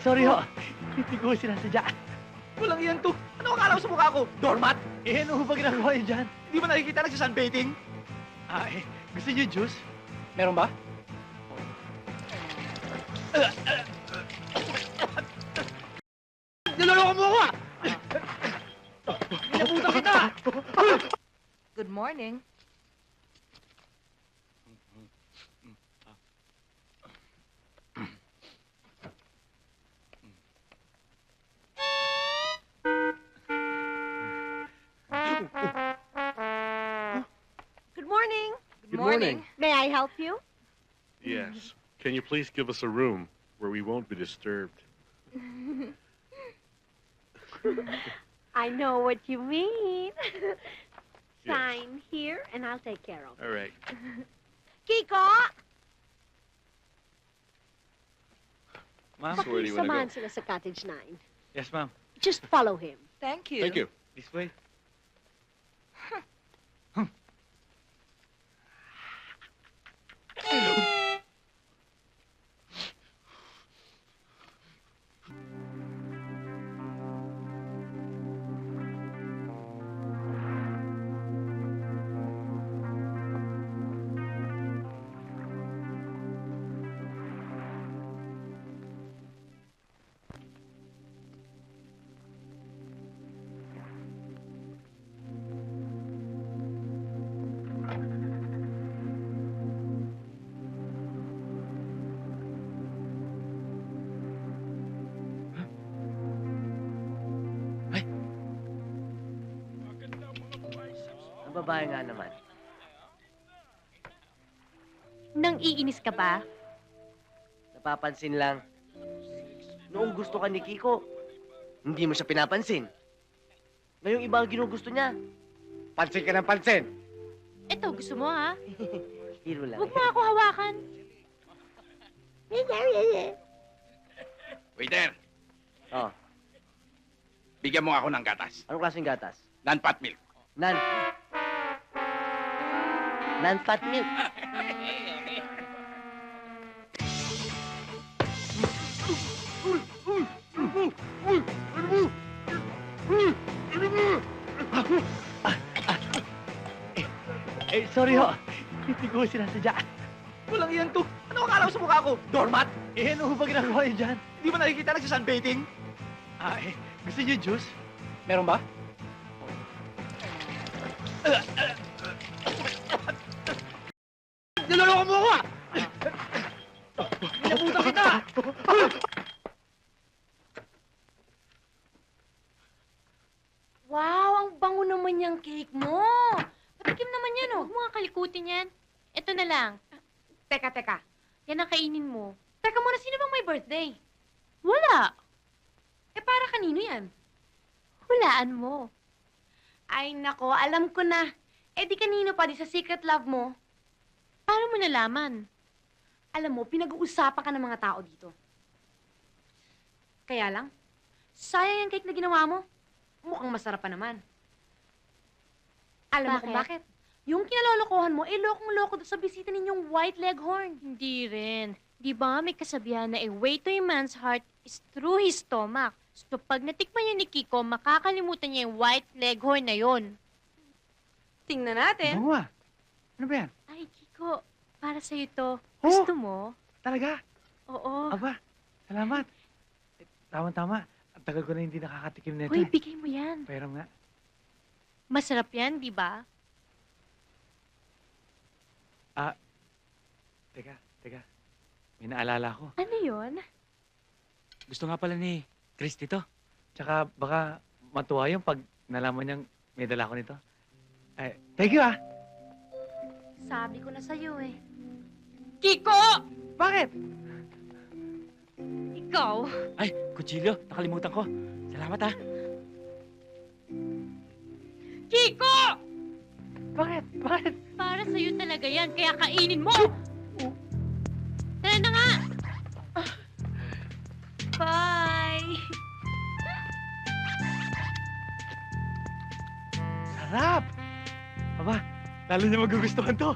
Sorry ho. Hindi ko sinasadya. Walang iyan to. Ano akala mo sa mukha ko? Doormat? Ano ba ginagawa niyo dyan? Hindi mo nakikita nagsasunbathing? Gusto niyo juice? Meron ba? Niloloko mo ako ah! Pinabuta kita! Good morning. Good morning. Good morning. May I help you? Yes. Can you please give us a room where we won't be disturbed? I know what you mean. Sign here and I'll take care of it. All right. Kiko! Ma'am? So where do you want to Pakisamahan go? sila sa Cottage 9. Yes, ma'am. Just follow him. Thank you. Thank you. This way. Ang babae nga naman. Nang iinis ka ba? Napapansin lang. Noong gusto ka ni Kiko, hindi mo siya pinapansin. Ngayong iba ang ginugusto niya. Pansin ka ng pansin! Ito, gusto mo ha? Hero lang. Huwag mo ako hawakan. Waiter, Oh, bigyan mo ako ng gatas. anong klaseng gatas? Non-fat milk. Nan. Non-fat milk. Sorry ho. Hindi ko sinasadya. Walang iyan to. Ano akala mo sa mukha ko? Doormat? Ano ba ginagawa niyo dyan? Hindi mo nakikita nagsasunbathing? Gusto niyo juice? Meron ba? Niloloko mo ako ah! Pinabuta kita! Wow, ang bango naman yung cake mo. Patikim naman yan, oh. Huwag mo nga kalikutin yan. Ito na lang. Teka. Yan ang kainin mo. Teka muna, sino bang may birthday? Wala. Para kanino yan? Hulaan mo. Ay, nako, alam ko na. Di kanino pa, di sa secret love mo. Paano mo nalaman? Alam mo, pinag-uusapan ka ng mga tao dito. Kaya lang, sayang yung cake na ginawa mo. Mukhang masarap pa naman. Alam mo kung bakit? Yung kinalolokohan mo, lokong-loko doon sa bisita ninyong white leghorn. Hindi rin. Di ba may kasabihan na a way to a man's heart is through his stomach. So pag natikman niya ni Kiko, makakalimutan niya yung white leghorn na yon. Tingnan natin. Oo ah. Ano ba yan? Ay, Kiko, para sa'yo to. Oh! Gusto mo? Talaga? Oo. Aba, salamat. Tama-tama. Ang tagal ko na hindi nakakatikim nito. Hoy, bigay mo yan. Pero nga. Masarap yan, di ba? Teka. May naalala ko. Ano yon? Gusto nga pala ni Christy to. Tsaka baka matuwa yung pag nalaman niyang may dala ko nito. Thank you ah. Sabi ko na sa'yo eh. Kiko! Bakit? Ikaw? Ay, kutsilyo. Nakalimutan ko. Salamat ah. Kiko! Bakit? Para sa'yo talaga yan, kaya kainin mo! Tara na nga! Bye! Sarap! Aba, lalo niya magugustuhan to.